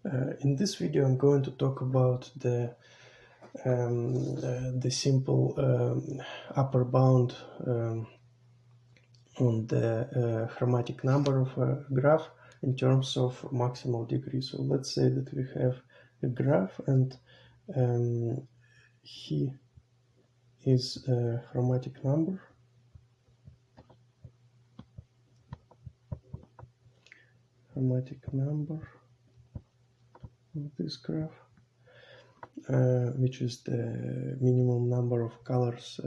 In this video, I'm going to talk about the simple upper bound on the chromatic number of a graph in terms of maximal degree. So let's say that we have a graph, and he is a chromatic number. Chromatic number of this graph, which is the minimum number of colors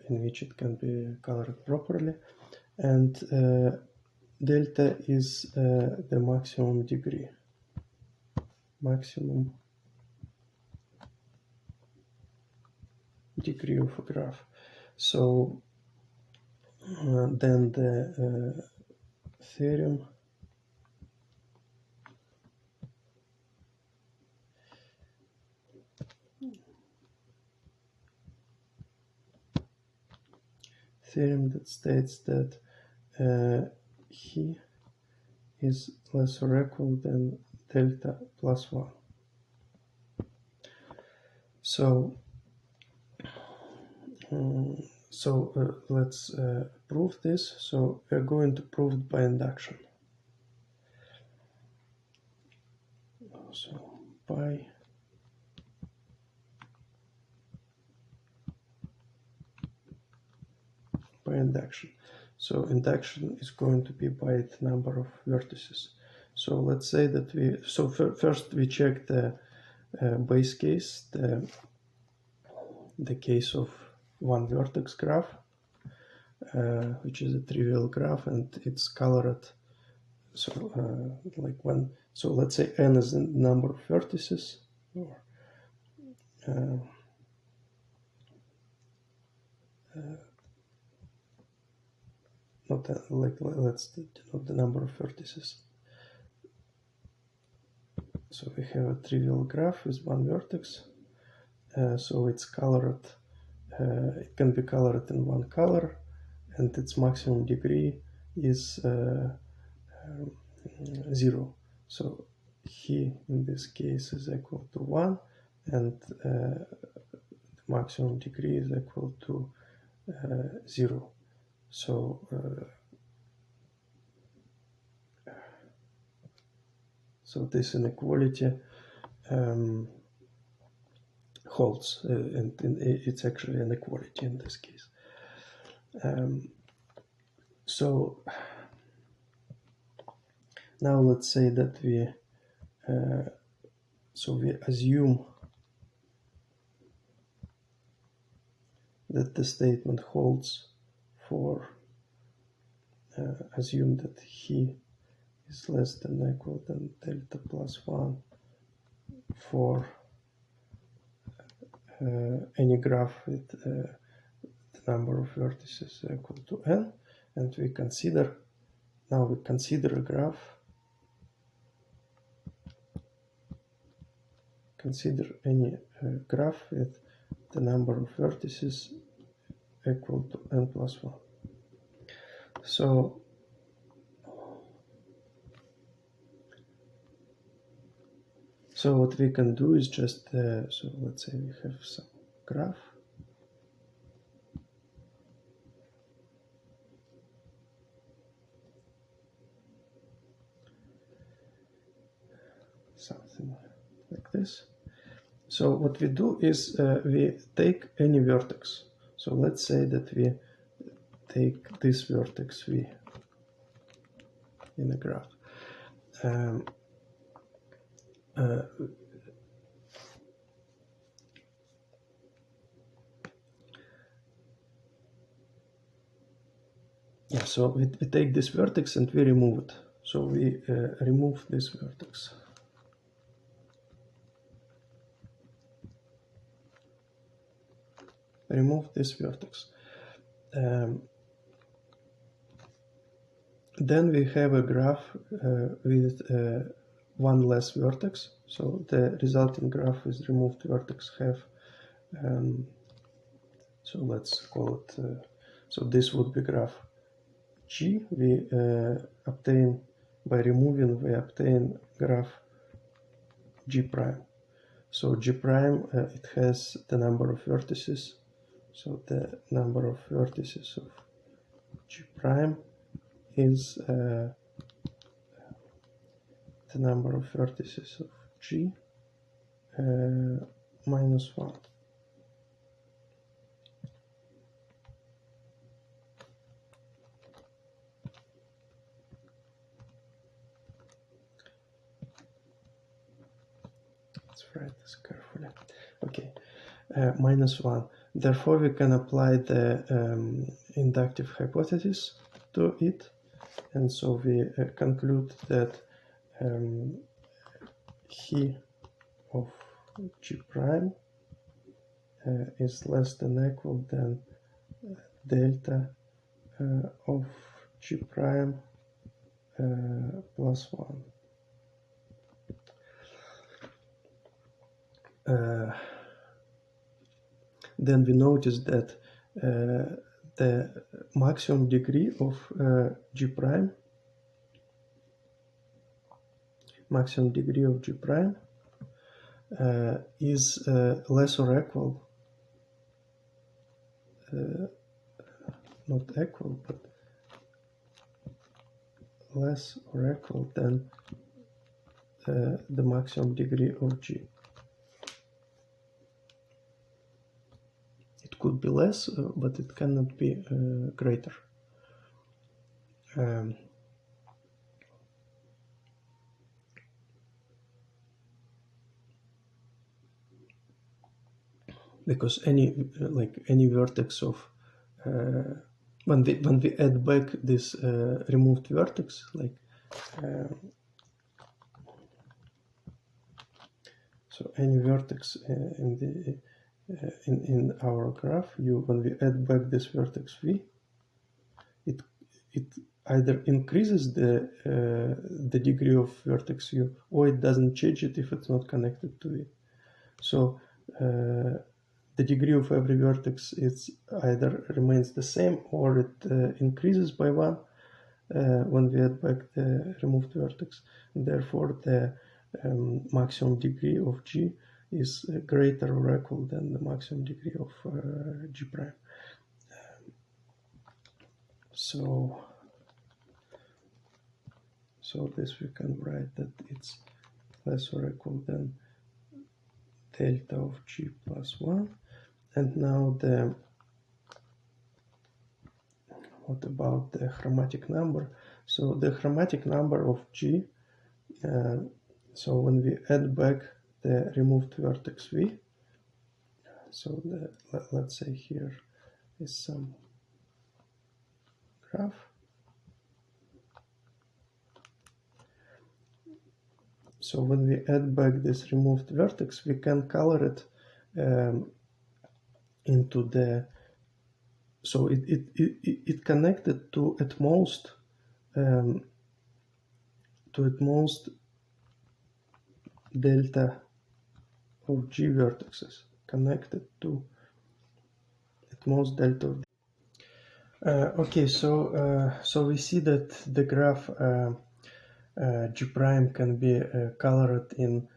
in which it can be colored properly, and delta is the maximum degree. Maximum degree of a graph. So then the theorem that states that he is less or equal than delta plus 1. So let's prove this. So we're going to prove it by induction. So by induction. So induction is going to be by the number of vertices. So let's say that first we check the base case, the case of one vertex graph, which is a trivial graph, and it's colored. So so let's say n is the number of vertices, or let's denote the number of vertices. So we have a trivial graph with one vertex. So it's colored. It can be colored in one color, and its maximum degree is 0. So he in this case is equal to 1, and the maximum degree is equal to 0. So this inequality holds, and it's actually an equality in this case. So now let's say that we assume that the statement holds for assume that he is less than or equal than delta plus 1 for any graph with the number of vertices equal to n, and we consider a graph. Consider any graph with the number of vertices equal to n plus 1. So what we can do is just so let's say we have some graph. Something like this. So what we do is we take any vertex. So let's say that we take this vertex v in a graph. So we take this vertex and we remove it. So we remove this vertex. Remove this vertex. Then we have a graph with one less vertex. So the resulting graph with removed vertex have, so let's call it, so this would be graph G. We obtain, by removing, we obtain graph G prime. So G prime, it has the number of vertices. So the number of vertices of G prime is the number of vertices of G minus 1. Let's write this carefully. Okay, minus 1. Therefore, we can apply the inductive hypothesis to it. And so we conclude that he of G prime is less than or equal than delta of G prime plus 1. Then we notice that the maximum degree of G prime, is less or equal, not equal, but less or equal than the maximum degree of G. It could be less, but it cannot be greater. Because any vertex of when we add back this removed vertex, so any vertex in our graph, when we add back this vertex v, it either increases the degree of vertex u, or it doesn't change it if it's not connected to it. So the degree of every vertex is either remains the same or it increases by 1 when we add back the removed vertex. And therefore, the maximum degree of G is greater or equal than the maximum degree of G prime. So this we can write that it's less or equal than delta of G plus 1. And now what about the chromatic number? So the chromatic number of G, so when we add back the removed vertex V, so let's say here is some graph. So when we add back this removed vertex, we can color it into the, so it connected to at most delta of G vertices, connected to at most delta of okay, so we see that the graph G prime can be colored in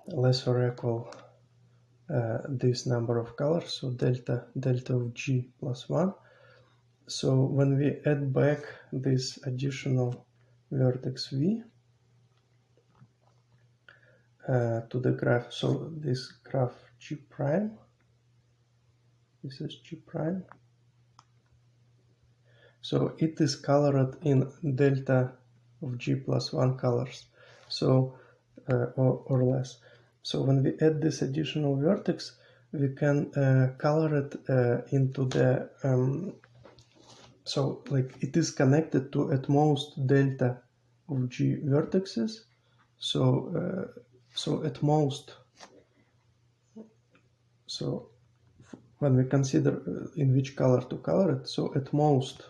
less or equal this number of colors, so delta of G plus 1. So when we add back this additional vertex V to the graph, so this graph G prime, this is G prime, so it is colored in delta of G plus 1 colors, so or less. So when we add this additional vertex, we can color it into the so it is connected to at most delta of G vertices. So at most, so when we consider in which color to color it, so at most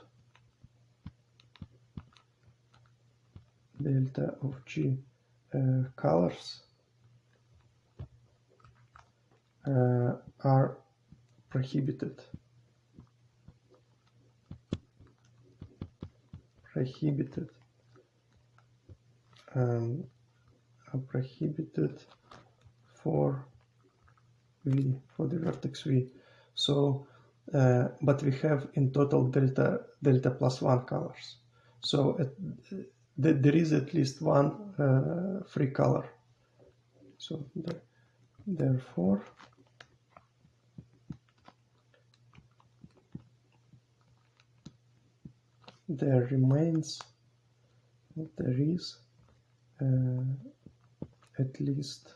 delta of G colors are prohibited are prohibited for V, for the vertex V. So, but we have in total delta plus 1 colors. So there is at least one free color. So therefore, there remains, there is at least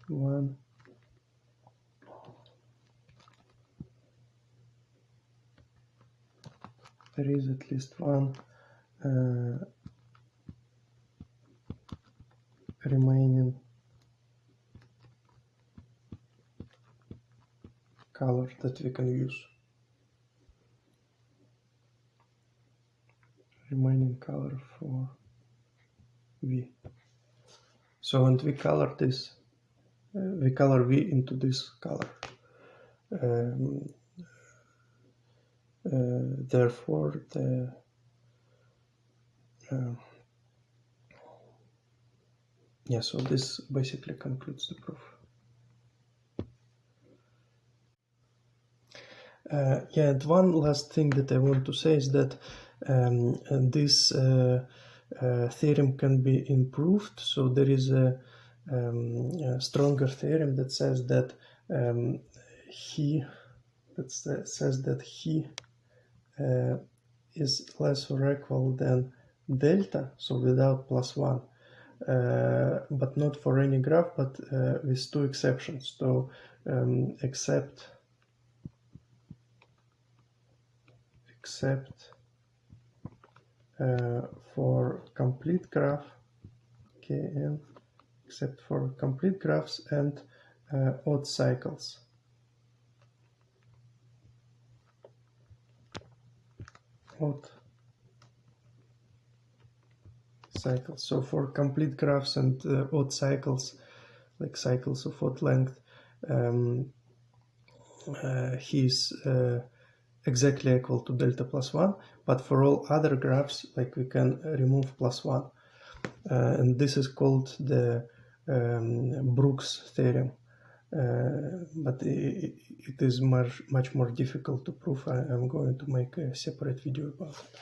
one remaining color that we can use. Remaining color for V. So, and we color this, we color V into this color. Therefore, so this basically concludes the proof. And one last thing that I want to say is that this theorem can be improved. So there is a stronger theorem that says that he is less or equal than delta, so without plus 1, but not for any graph, but with two exceptions. So except for complete graph, Kn, except for complete graphs and odd cycles. Odd cycles. So for complete graphs and odd cycles, like cycles of odd length, he's exactly equal to delta plus 1, but for all other graphs, like, we can remove plus 1. And this is called the Brooks theorem. But it is much more difficult to prove. I'm going to make a separate video about it.